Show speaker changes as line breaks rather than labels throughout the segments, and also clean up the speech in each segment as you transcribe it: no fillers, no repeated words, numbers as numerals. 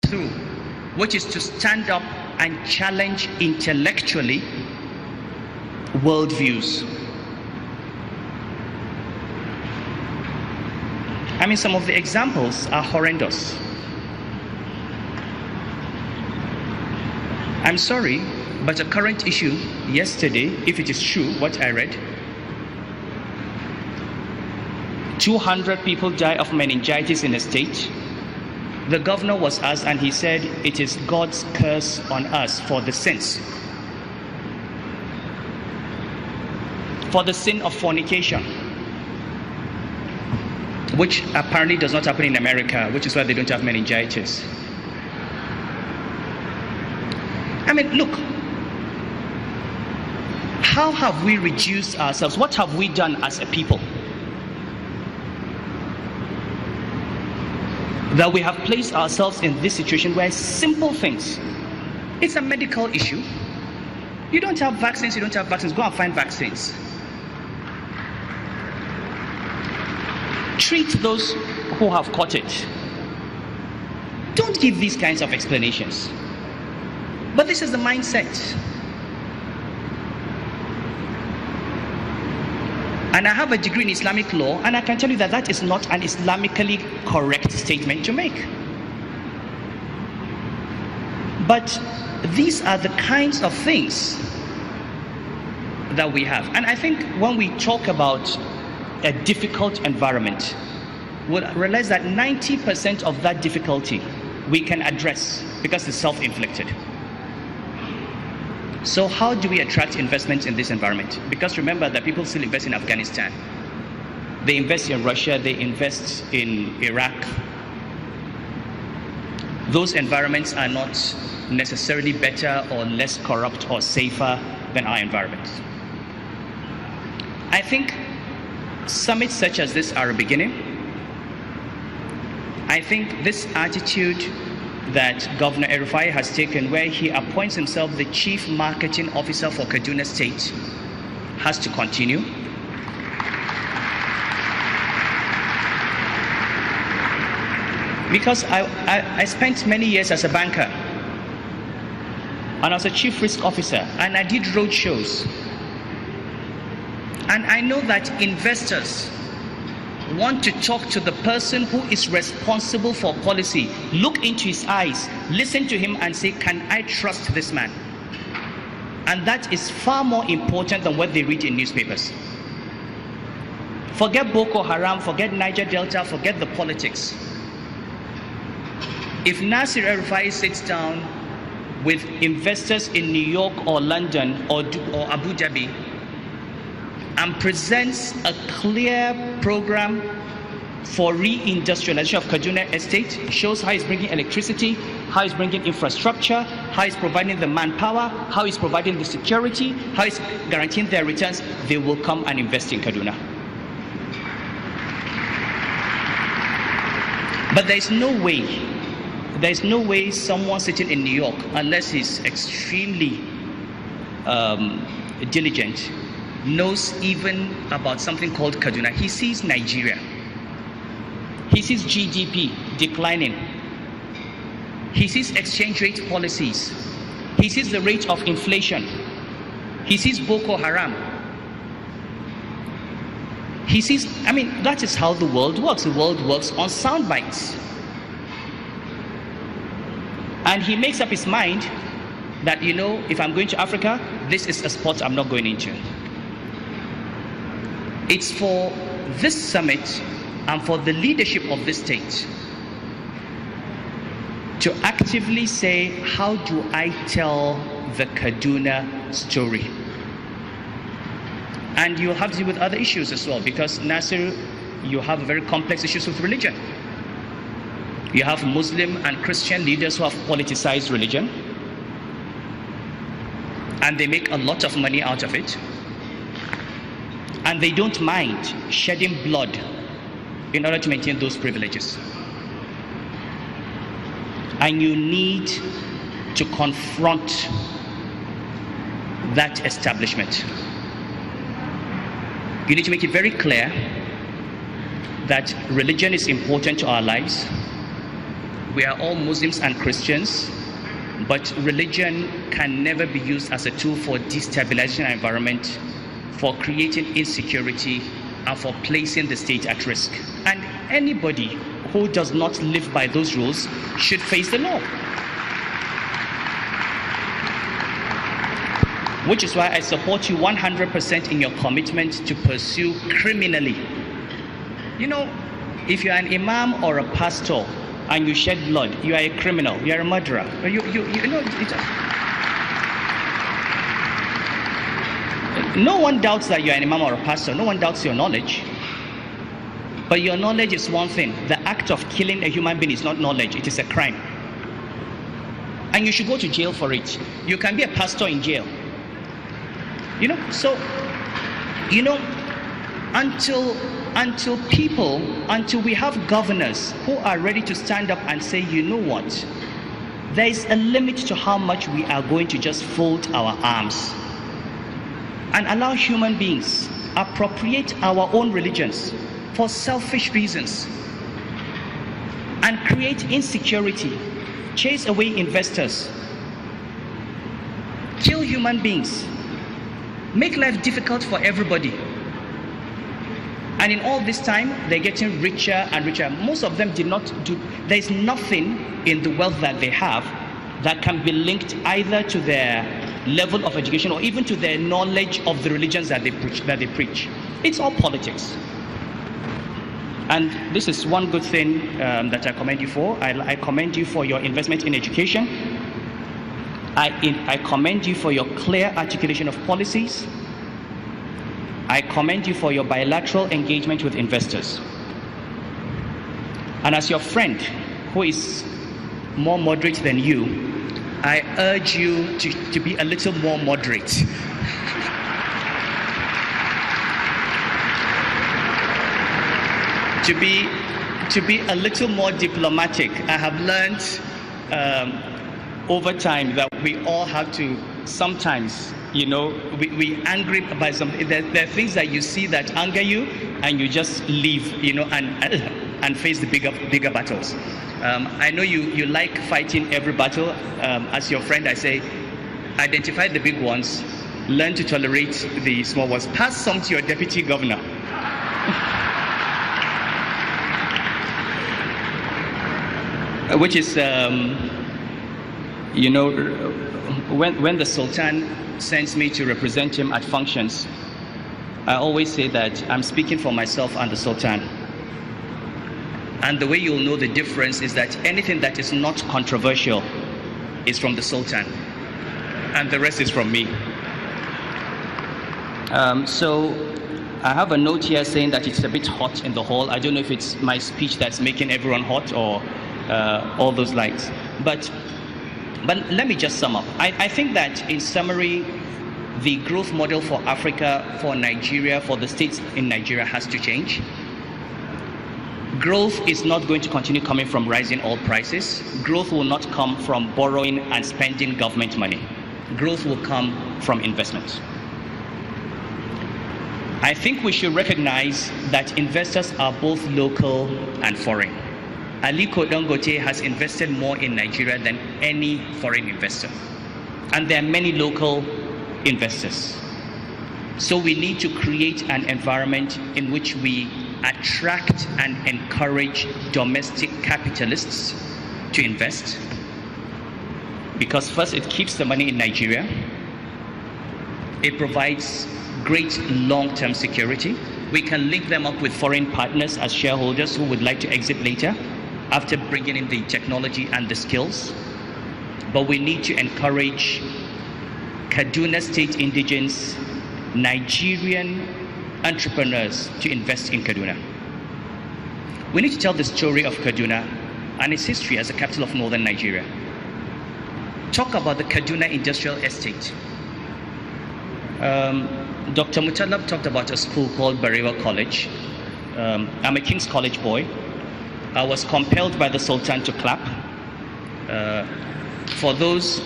through, which is to stand up and challenge intellectually worldviews. I mean, some of the examples are horrendous. I'm sorry, but a current issue yesterday, if it is true, what I read, 200 people die of meningitis in a state. The governor was asked, and he said, it is God's curse on us for the sins. For the sin of fornication, which apparently does not happen in America, which is why they don't have meningitis. I mean, look, how have we reduced ourselves? What have we done as a people? That we have placed ourselves in this situation where simple things, it's a medical issue. You don't have vaccines, go and find vaccines. Treat those who have caught it. Don't give these kinds of explanations. But this is the mindset. And I have a degree in Islamic law, and I can tell you that that is not an Islamically correct statement to make. But these are the kinds of things that we have. And I think when we talk about a difficult environment, we'll realize that 90% of that difficulty we can address because it's self-inflicted. So how do we attract investment in this environment? Because remember that people still invest in Afghanistan. They invest in Russia, they invest in Iraq. Those environments are not necessarily better or less corrupt or safer than our environment. I think summits such as this are a beginning. I think this attitude that Governor El-Rufai has taken, where he appoints himself the Chief Marketing Officer for Kaduna State, has to continue. Because I spent many years as a banker, and as a Chief Risk Officer, and I did road shows. And I know that investors want to talk to the person who is responsible for policy, look into his eyes, listen to him and say, can I trust this man? And that is far more important than what they read in newspapers. Forget Boko Haram, forget Niger Delta, forget the politics. If Nasir El-Rufai sits down with investors in New York or London or Abu Dhabi and presents a clear program for re-industrialization of Kaduna Estate, shows how he's bringing electricity, how he's bringing infrastructure, how he's providing the manpower, how he's providing the security, how he's guaranteeing their returns, they will come and invest in Kaduna. But there's no way someone sitting in New York, unless he's extremely diligent, knows even about something called Kaduna. He sees Nigeria. He sees GDP declining. He sees exchange rate policies. He sees the rate of inflation. He sees Boko Haram. He sees, I mean, that is how the world works. The world works on sound bites. And he makes up his mind that, you know, if I'm going to Africa, this is a spot I'm not going into. It's for this summit and for the leadership of this state to actively say, how do I tell the Kaduna story? And you'll have to deal with other issues as well, because Nasir, you have very complex issues with religion. You have Muslim and Christian leaders who have politicized religion, and they make a lot of money out of it. And they don't mind shedding blood in order to maintain those privileges. And you need to confront that establishment. You need to make it very clear that religion is important to our lives. We are all Muslims and Christians, but religion can never be used as a tool for destabilizing our environment, for creating insecurity, and for placing the state at risk. And anybody who does not live by those rules should face the law. Which is why I support you 100% in your commitment to pursue criminally. You know, if you're an imam or a pastor and you shed blood, you are a criminal, you are a murderer. No one doubts that you're an imam or a pastor. No one doubts your knowledge. But your knowledge is one thing. The act of killing a human being is not knowledge. It is a crime. And you should go to jail for it. You can be a pastor in jail. You know, so, you know, until we have governors who are ready to stand up and say, you know what, there is a limit to how much we are going to just fold our arms and allow human beings appropriate our own religions for selfish reasons and create insecurity, chase away investors, kill human beings, make life difficult for everybody. And in all this time, they're getting richer and richer. Most of them did not do, there's nothing in the wealth that they have that can be linked either to their level of education or even to their knowledge of the religions that they preach. It's all politics. And this is one good thing that I commend you for. I commend you for your investment in education. I commend you for your clear articulation of policies. I commend you for your bilateral engagement with investors. And as your friend who is more moderate than you, I urge you to be a little more moderate. To be a little more diplomatic. I have learned over time that we all have to sometimes, you know, we angry by something. There are things that you see that anger you, and you just leave, you know, and face the bigger battles. I know you like fighting every battle. As your friend, I say, identify the big ones, learn to tolerate the small ones. Pass some to your deputy governor. Which is, you know, when the Sultan sends me to represent him at functions, I always say that I'm speaking for myself and the Sultan. And the way you'll know the difference is that anything that is not controversial is from the Sultan, and the rest is from me. So I have a note here saying that it's a bit hot in the hall. I don't know if it's my speech that's making everyone hot or all those lights. But let me just sum up. I think that in summary, the growth model for Africa, for Nigeria, for the states in Nigeria has to change. Growth is not going to continue coming from rising oil prices. Growth will not come from borrowing and spending government money. Growth will come from investment. I think we should recognize that investors are both local and foreign. Aliko Dangote has invested more in Nigeria than any foreign investor. And there are many local investors. So we need to create an environment in which we attract and encourage domestic capitalists to invest. Because first, it keeps the money in Nigeria. It provides great long-term security. We can link them up with foreign partners as shareholders who would like to exit later after bringing in the technology and the skills. But we need to encourage Kaduna State indigents, Nigerian entrepreneurs to invest in Kaduna. We need to tell the story of Kaduna and its history as the capital of northern Nigeria. Talk about the Kaduna Industrial Estate. Dr. Mutalab talked about a school called Barewa College. I'm a King's College boy. I was compelled by the Sultan to clap. For those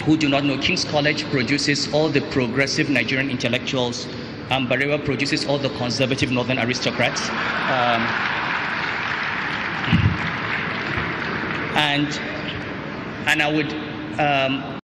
who do not know, King's College produces all the progressive Nigerian intellectuals, and Barewa produces all the conservative northern aristocrats. and I would